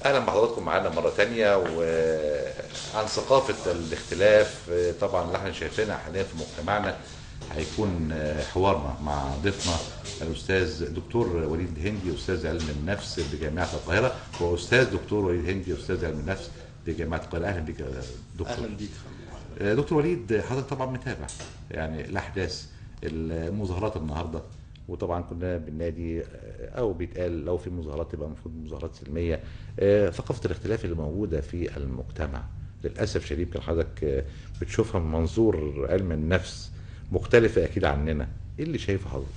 اهلا بحضراتكم معانا مره تانية وعن ثقافه الاختلاف طبعا اللي احنا شايفينها حاليا في مجتمعنا. هيكون حوارنا مع ضيفنا الاستاذ دكتور وليد هندي، استاذ علم النفس بجامعه القاهره، واستاذ دكتور وليد هندي استاذ علم النفس بجامعه القاهره. اهلا بك يا دكتور. اهلا بيك. دكتور وليد، حضرتك طبعا متابع يعني الاحداث المظاهرات النهارده، وطبعا كنا بالنادي او بيتقال لو في مظاهرات تبقى المفروض مظاهرات سلميه. ثقافه الاختلاف اللي موجوده في المجتمع للاسف شديد كان حضرتك بتشوفها من منظور علم النفس مختلفه اكيد عننا. ايه اللي شايفه حضرتك؟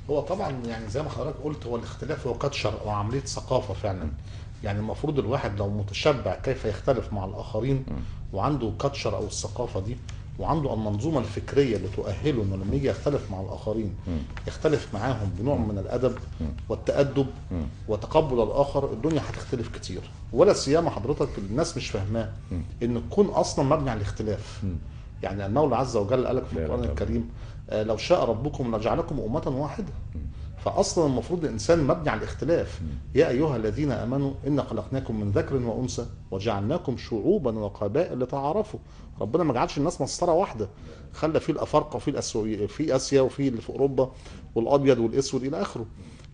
هو طبعا يعني زي ما حضرتك قلت، هو الاختلاف هو كاتشر او عمليه ثقافه فعلا. يعني المفروض الواحد لو متشبع كيف يختلف مع الاخرين وعنده كاتشر او الثقافه دي، وعنده المنظومه الفكريه اللي تؤهله انه لما يجي يختلف مع الاخرين يختلف معاهم بنوع من الادب والتادب وتقبل الاخر، الدنيا هتختلف كتير. ولا سيما حضرتك الناس مش فاهماه ان الكون اصلا مبني على الاختلاف. يعني المولى عز وجل قالك في القرآن الكريم لو شاء ربكم لجعلكم أمة واحدة. فأصلا المفروض الإنسان مبني على الاختلاف. يا أيها الذين آمنوا إن خلقناكم من ذكر وأنثى وجعلناكم شعوبا وقبائل لتعارفوا. ربنا ما جعلش الناس مسطرة واحدة، خلى فيه الأفارقة وفيه الأسيوية، في آسيا وفي اللي في أوروبا، والأبيض والأسود إلى آخره.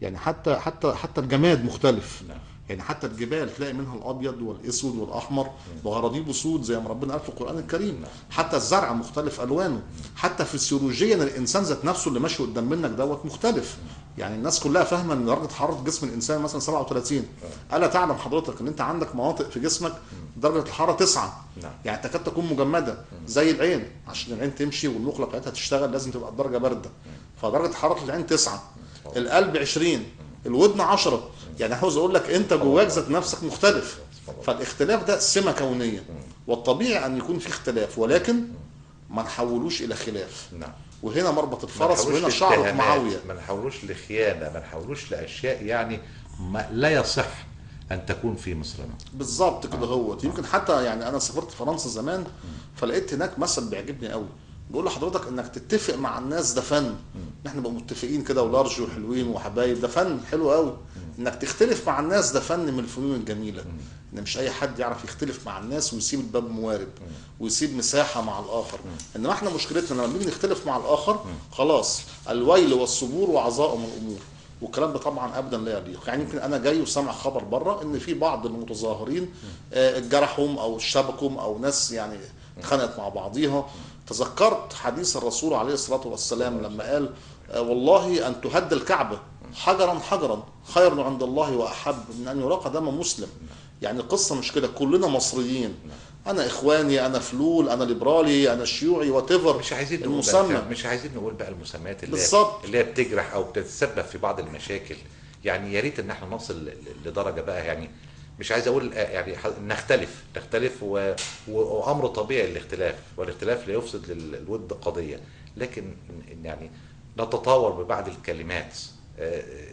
يعني حتى الجماد مختلف. يعني حتى الجبال تلاقي منها الابيض والاسود والاحمر وغرابيب سود زي ما ربنا قال في القران الكريم. حتى الزرع مختلف الوانه. حتى فسيولوجيا الانسان ذات نفسه اللي ماشي قدام منك دوت مختلف. يعني الناس كلها فاهمه ان درجه حراره جسم الانسان مثلا 37. الا تعلم حضرتك ان انت عندك مناطق في جسمك درجه الحراره 9، يعني تكاد تكون مجمده زي العين. عشان العين تمشي والنخله بتاعتها تشتغل لازم تبقى الدرجه بارده، فدرجه حراره العين 9. القلب 20، الودن 10. يعني عاوز اقول لك انت جواك ذات نفسك مختلف. فالاختلاف ده سمه كونيه، والطبيعي ان يكون في اختلاف، ولكن ما نحولوش الى خلاف. نعم. وهنا مربط الفرس وهنا شعرة معاويه. ما نحولوش لخيانه، ما نحولوش لاشياء يعني ما لا يصح ان تكون في مصرنا. بالظبط كده. هو يمكن حتى يعني انا سافرت فرنسا زمان، فلقيت هناك مثل بيعجبني قوي، بيقول لحضرتك انك تتفق مع الناس ده فن. احنا نبقى متفقين كده ولارج وحلوين وحبايب، ده فن حلو قوي. انك تختلف مع الناس ده فن من الفنون الجميله. ان مش اي حد يعرف يختلف مع الناس ويسيب الباب موارب ويسيب مساحه مع الاخر. انما احنا مشكلتنا لما بنيجي نختلف مع الاخر خلاص الويل والصبور وعظائم الامور، والكلام ده طبعا ابدا لا يليق. يعني يمكن انا جاي وسامع خبر بره ان في بعض المتظاهرين اتجرحهم او اشتبكوا او ناس يعني اتخانقت مع بعضيها. تذكرت حديث الرسول عليه الصلاه والسلام لما قال والله ان تهد الكعبه حجرا حجرا خير عند الله واحب من ان يراق دم مسلم. يعني القصه مش كده، كلنا مصريين. انا اخواني، انا فلول، انا ليبرالي، انا شيوعي، وات ايفر مش عايزين نقول المسمى. بقى مش عايزين نقول بقى المسميات بالظبط. اللي هي بتجرح او بتتسبب في بعض المشاكل. يعني يا ريت ان احنا نصل لدرجه بقى، يعني مش عايز اقول يعني نختلف وامر طبيعي الاختلاف، والاختلاف لا يفسد للود قضيه، لكن يعني نتطاول ببعض الكلمات.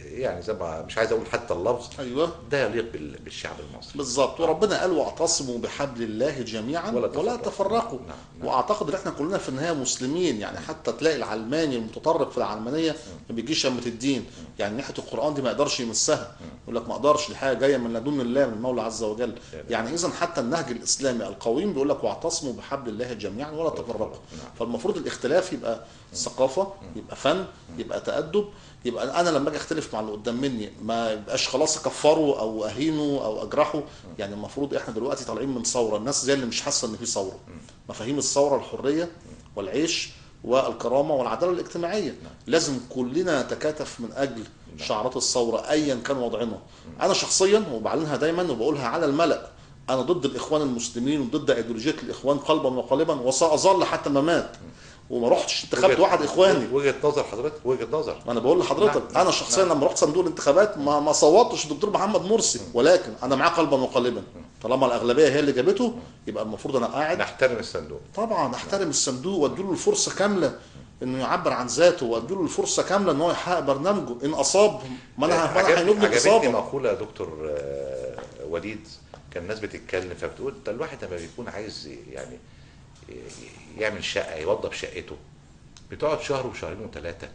يعني زي ما مش عايز اقول حتى اللفظ، ايوه ده يليق بالشعب المصري بالظبط. وربنا قال واعتصموا بحبل الله جميعا ولا تفرقوا. نعم. واعتقد ان احنا كلنا في النهايه مسلمين. يعني حتى تلاقي العلماني المتطرف في العلمانيه ما بيجيش شمة الدين، يعني ناحيه القران دي ما يقدرش يمسها، يقول لك ما اقدرش، دي حاجه جايه من لدن الله من المولى عز وجل. يعني اذا حتى النهج الاسلامي القويم بيقول لك واعتصموا بحبل الله جميعا ولا تفرقوا. فالمفروض الاختلاف يبقى ثقافه، يبقى فن، يبقى تادب. يبقى انا لما اجي اختلف مع اللي قدام مني ما يبقاش خلاص اكفره او اهينه او اجرحه. يعني المفروض احنا دلوقتي طالعين من ثوره، الناس زي اللي مش حاسه ان في ثوره. مفاهيم الثوره الحريه والعيش والكرامه والعداله الاجتماعيه. لازم كلنا نتكاتف من اجل شعارات الثوره ايا كان وضعنا. انا شخصيا وبعلنها دايما وبقولها على الملأ، انا ضد الاخوان المسلمين وضد ايديولوجيه الاخوان قلبا وقالبا، وساظل حتى الممات. وما رحتش انتخبت واحد اخواني. وجهه نظر حضرتك، وجهه نظر. ما انا بقول لحضرتك انا شخصيا لما رحت صندوق الانتخابات ما صوتش الدكتور محمد مرسي، ولكن انا معاه قلبا وقالبا. طالما الاغلبيه هي اللي جابته يبقى المفروض انا قاعد نحترم الصندوق. طبعا احترم الصندوق واديله الفرصه كامله انه يعبر عن ذاته، واديله الفرصه كامله ان هو يحقق برنامجه. ان اصاب ما انا هينوب عجبتني الاصابه. مقوله يا دكتور وليد، كان الناس بتتكلم فبتقول ده الواحد لما بيكون عايز يعني يعمل شقه، يوضب شقته، بتقعد شهر وشهرين وثلاثه.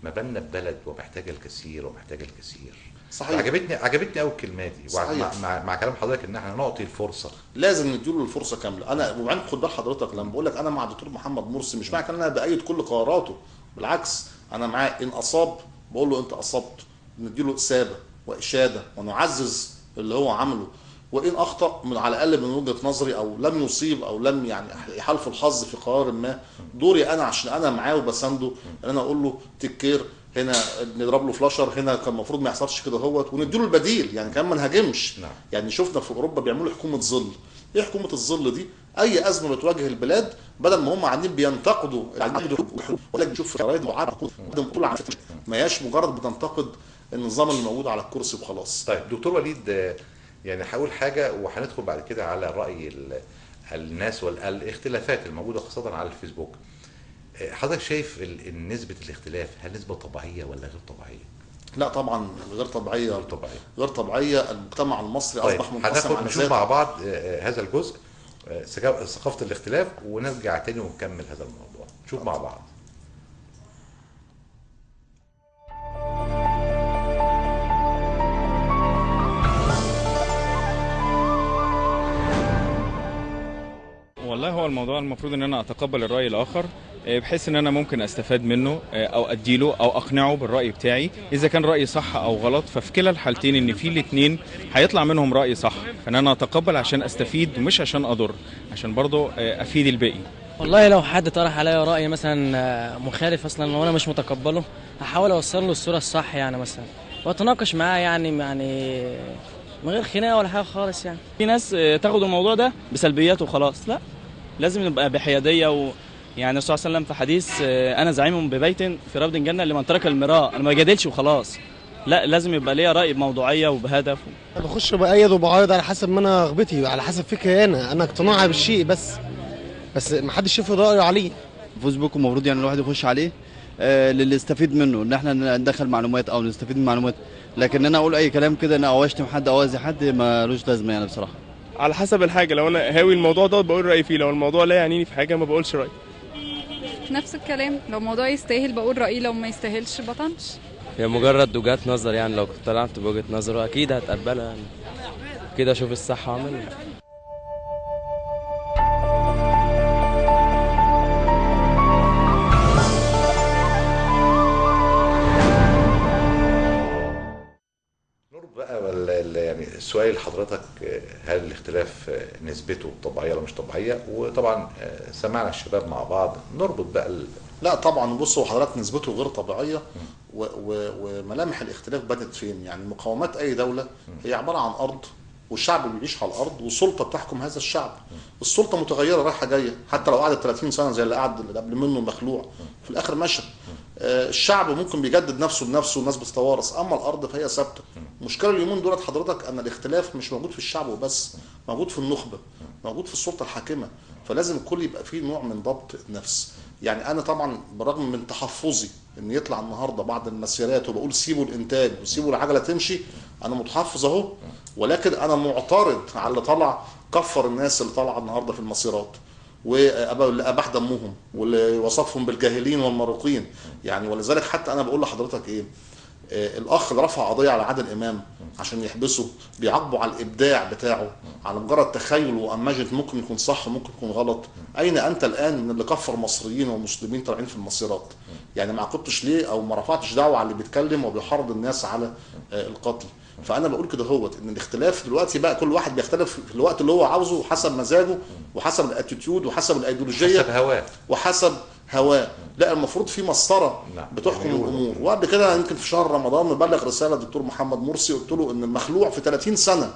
مبنى ببلد ومحتاجه الكثير ومحتاجه الكثير. صحيح. عجبتني قوي الكلمه دي. صحيح. مع كلام حضرتك ان احنا نعطي الفرصه، لازم نديله الفرصه كامله. انا وبعدين خد بال حضرتك لما بقول لك انا مع الدكتور محمد مرسي مش معنى ان انا بايد كل قراراته، بالعكس انا معاه. ان اصاب بقول له انت اصبت، نديله اثابه واشاده ونعزز اللي هو عمله، وان اخطا من على الاقل من وجهه نظري او لم يصيب او لم يعني يحالف الحظ في قرار ما، دوري انا عشان انا معاه وبسنده ان انا اقول له تكير هنا، نضرب له فلاشر هنا، كان المفروض ما يحصلش كده اهوت، ونديله البديل. يعني كمان ما نهاجمش. نعم. يعني شفنا في اوروبا بيعملوا حكومه ظل. ايه حكومه الظل دي؟ اي ازمه بتواجه البلاد بدل ما هم قاعدين بينتقدوا ولا بيشوف في جرايد وعرض بتقول على ما هياش مجرد بتنتقد النظام اللي موجود على الكرسي وخلاص. طيب دكتور وليد، يعني هقول حاجه وهندخل بعد كده على راي الناس والاختلافات الموجوده خاصه على الفيسبوك. حضرتك شايف نسبه الاختلاف هل نسبه طبيعيه ولا غير طبيعيه؟ لا طبعا غير طبيعيه. غير طبيعيه. غير طبيعيه. المجتمع المصري طيب اصبح منقسم على نشوف مع بعض هذا الجزء، ثقافه الاختلاف، ونرجع تاني ونكمل هذا الموضوع. نشوف مع بعض. والله هو الموضوع المفروض ان انا اتقبل الراي الاخر، بحيث ان انا ممكن استفاد منه او اديله او اقنعه بالراي بتاعي. اذا كان رايي صح او غلط، ففي كلا الحالتين ان في الاثنين هيطلع منهم راي صح، فان انا اتقبل عشان استفيد ومش عشان اضر، عشان برضه افيد الباقي. والله لو حد طرح عليا راي مثلا مخالف اصلا وانا مش متقبله، هحاول اوصل له الصوره الصح يعني مثلا، واتناقش معاه يعني من غير خناقه ولا حاجه خالص. يعني في ناس تاخد الموضوع ده بسلبيات وخلاص، لا لازم نبقى بحياديه. يعني الرسول صلى الله عليه وسلم في حديث انا زعيم ببيت في ربد الجنه لمن ترك المراء، انا ما بجادلش وخلاص، لا لازم يبقى ليا راي بموضوعيه وبهدف. بخش بايد وبعارض على حسب ما انا رغبتي، على حسب فكري انا اقتناعي بالشيء، بس ما حدش يفرض رايه عليه. فيسبوك المفروض يعني الواحد يخش عليه للي يستفيد منه، ان احنا ندخل معلومات او نستفيد من معلومات، لكن انا اقول اي كلام كده انا او اشتم حد او اذي حد مالوش لازمه يعني بصراحه. على حسب الحاجه، لو انا هاوي الموضوع ده بقول رايي فيه، لو الموضوع لا يعنيني في حاجه ما بقولش رايي. نفس الكلام، لو الموضوع يستاهل بقول رايي، لو ما يستاهلش بطنش. هي مجرد وجهات نظر، يعني لو كنت طلعت بوجهه نظره اكيد هتقبلها، يعني كده اشوف الصح واعملها. يعني السؤال لحضرتك، هل الاختلاف نسبته طبيعيه ولا مش طبيعيه؟ وطبعا سمعنا الشباب مع بعض نربط بقى لا طبعا بصوا حضرتك نسبته غير طبيعيه، وملامح الاختلاف بدت فين؟ يعني مقاومات اي دوله هي عباره عن ارض، والشعب اللي بيعيش على الارض، والسلطه بتحكم هذا الشعب. السلطه متغيره رايحه جايه، حتى لو قعدت 30 سنه زي اللي قعد اللي قبل منه المخلوع، في الاخر مشى. الشعب ممكن بيجدد نفسه بنفسه والناس بتتوارث، اما الارض فهي ثابته. المشكله اليومين دولت حضرتك ان الاختلاف مش موجود في الشعب وبس، موجود في النخبه، موجود في السلطه الحاكمه. فلازم الكل يبقى فيه نوع من ضبط النفس. يعني انا طبعا بالرغم من تحفظي ان يطلع النهارده بعض المسيرات وبقول سيبوا الانتاج وسيبوا العجله تمشي، انا متحفظ اهو، ولكن انا معترض على اللي طلع كفر الناس اللي طالعه النهارده في المسيرات، واللي اباح دمهم، واللي وصفهم بالجاهلين والمارقين. يعني ولذلك حتى انا بقول لحضرتك ايه، الاخ اللي رفع قضيه على عادل امام عشان يحبسه بيعاقبوا على الابداع بتاعه، على مجرد تخيل واماجن ممكن يكون صح وممكن يكون غلط. اين انت الان من اللي كفر مصريين ومسلمين طالعين في المسيرات؟ يعني ما عاقبتش ليه او ما رفعتش دعوه على اللي بيتكلم وبيحرض الناس على القتل؟ فانا بقول كده هوت ان الاختلاف دلوقتي بقى كل واحد بيختلف في الوقت اللي هو عاوزه، وحسب مزاجه وحسب الاتيتيود وحسب الايديولوجيه حسب هواه وحسب هواه. لا المفروض في مسطره بتحكم الامور. وقبل كده يمكن في شهر رمضان مبلغ رساله الدكتور محمد مرسي، قلت له ان المخلوع في 30 سنه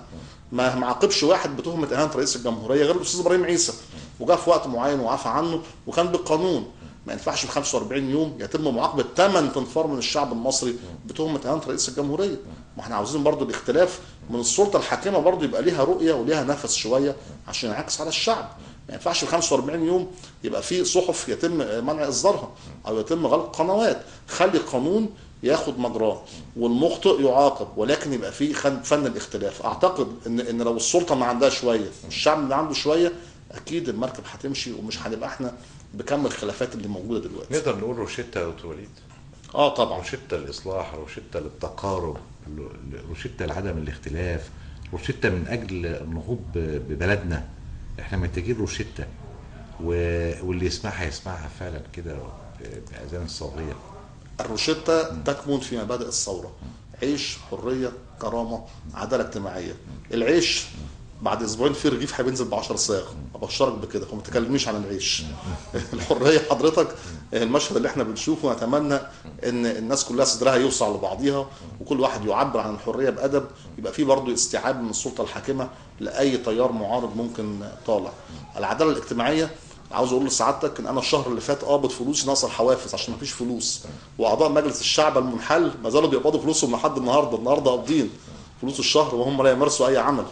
ما عاقبش واحد بتهمه اهانه رئيس الجمهوريه غير الاستاذ ابراهيم عيسى، وجاء في وقت معين وعفى عنه، وكان بالقانون ما ينفعش في 45 يوم يتم معاقبه 8 تنفار من الشعب المصري بتهمه اهانه رئيس الجمهوريه. ما احنا عاوزين برضو الاختلاف من السلطه الحاكمه برضو يبقى ليها رؤيه وليها نفس شويه عشان ينعكس على الشعب. ما ينفعش في 45 يوم يبقى في صحف يتم منع اصدارها او يتم غلق قنوات. خلي القانون ياخد مجراه والمخطئ يعاقب، ولكن يبقى في فن الاختلاف. اعتقد ان لو السلطه ما عندها شويه والشعب اللي عنده شويه، اكيد المركب هتمشي ومش هنبقى احنا بكم الخلافات اللي موجوده دلوقتي. نقدر نقول روشته يا دكتور وليد؟ طبعا روشتة للاصلاح، روشتة للتقارب، روشتة لعدم الاختلاف، روشتة من اجل النهوض ببلدنا. احنا محتاجين روشتة، واللي يسمعها يسمعها فعلا كده باذان الصاغية. الروشتة تكمن في مبادئ الثورة: عيش، حرية، كرامة، عدالة اجتماعية. العيش بعد اسبوعين في رغيف هينزل ب 10 صاغ، ابشرك بكده، فما تكلمنيش عن العيش. الحريه حضرتك المشهد اللي احنا بنشوفه، نتمنى ان الناس كلها صدرها يوسع لبعضيها وكل واحد يعبر عن الحريه بادب، يبقى في برضه استيعاب من السلطه الحاكمه لاي تيار معارض ممكن طالع. العداله الاجتماعيه، عاوز اقول لسعادتك ان انا الشهر اللي فات قابض فلوسي ناقص الحوافز عشان ما فيش فلوس، واعضاء مجلس الشعب المنحل ما زالوا بيقبضوا فلوسهم لحد النهارده قابضين فلوس الشهر وهم لا يمارسوا اي عمل.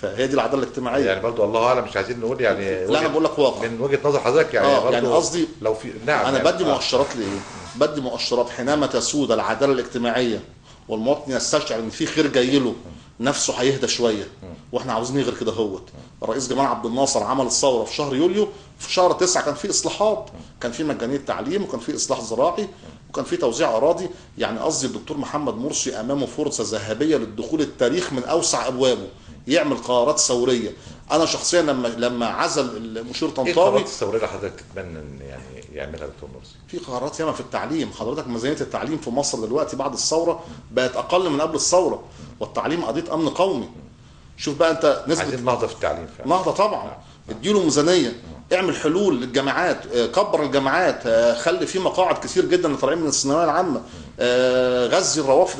فهي دي العداله الاجتماعيه. يعني برضو الله اعلم، مش عايزين نقول يعني، لا انا بقول لك واقع من وجهه نظر حضرتك يعني. برضو يعني قصدي لو في نعم انا يعني بدي مؤشرات لايه؟ بدي مؤشرات حينما تسود العداله الاجتماعيه والمواطن يستشعر ان في خير جاي له، نفسه هيهدى شويه. واحنا عاوزين غير كده. الرئيس جمال عبد الناصر عمل الثوره في شهر يوليو، في شهر 9 كان في اصلاحات، كان في مجانيه تعليم، وكان في اصلاح زراعي، وكان في توزيع اراضي. يعني قصدي الدكتور محمد مرسي امامه فرصه ذهبيه للدخول التاريخ من اوسع ابوابه، يعمل قرارات ثوريه. انا شخصيا لما عزل المشير طنطاوي، ايه القرارات الثوريه اللي حضرتك تتمنى ان يعني يعملها الدكتور مرسي؟ في قرارات ياما في التعليم. حضرتك ميزانيه التعليم في مصر دلوقتي بعد الثوره بقت اقل من قبل الثوره، والتعليم قضيه امن قومي. شوف بقى انت نسبه عايزين نهضه في التعليم فعلا. نهضه طبعا. اديله ميزانيه، اعمل حلول للجامعات، كبر الجامعات، خلي في مقاعد كتير جدا اللي طالعين من الثانويه العامه، غذي الروافد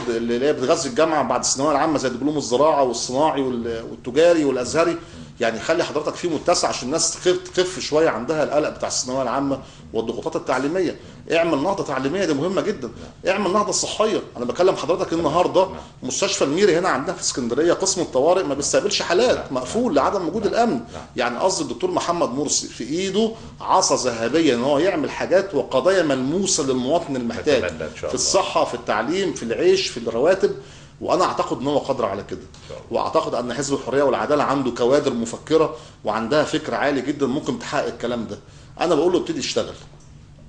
اللي هي بتغذي الجامعه بعد الثانويه العامه زي دبلوم الزراعه والصناعي والتجاري والازهري. يعني خلي حضرتك فيه متسع عشان الناس تخف شويه عندها القلق بتاع الثانويه العامه والضغوطات التعليميه. اعمل نهضه تعليميه، دي مهمه جدا. اعمل نهضه صحيه. انا بكلم حضرتك النهارده مستشفى الميري هنا عندنا في اسكندريه قسم الطوارئ ما بيستقبلش حالات، مقفول لعدم وجود الامن. يعني قصدي الدكتور محمد مرسي في ايده عصا ذهبيه ان هو يعمل حاجات وقضايا ملموسه للمواطن المحتاج في الصحه، في التعليم، في العيش، في الرواتب. وانا اعتقد ان هو قادر على كده، واعتقد ان حزب الحريه والعداله عنده كوادر مفكره وعندها فكر عالي جدا ممكن تحقق الكلام ده. انا بقول له ابتدي اشتغل.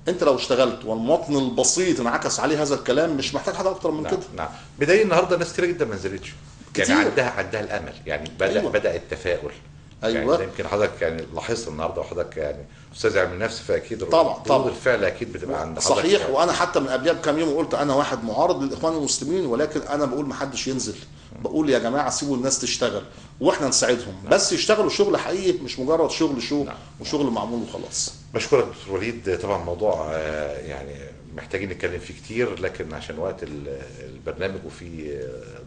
انت لو اشتغلت والمواطن البسيط انعكس عليه هذا الكلام مش محتاج حاجه اكتر من كده. نعم. بدايه النهارده ناس كتير جدا ما نزلتش، يعني عندها الامل، يعني بدا التفاؤل. ايوه يعني يمكن حضرتك يعني لاحظت النهارده، وحضرتك يعني استاذ علم النفس، فاكيد طبعا الفعل اكيد بتبقى عند حضرتك. صحيح يعني. وانا حتى من قبلها بكام يوم قلت انا واحد معارض للاخوان المسلمين، ولكن انا بقول ما حدش ينزل، بقول يا جماعه سيبوا الناس تشتغل واحنا نساعدهم، بس يشتغلوا شغل حقيقي مش مجرد شغل وشغل معمول وخلاص. بشكرك دكتور وليد. طبعا موضوع يعني محتاجين نتكلم فيه كتير، لكن عشان وقت البرنامج وفي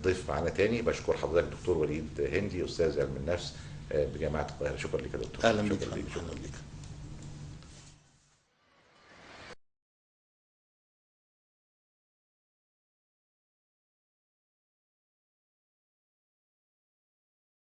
ضيف معانا تاني، بشكر حضرتك دكتور وليد هندي استاذ علم النفس بجامعه القاهره. شكرا لك يا دكتور. اهلا بك.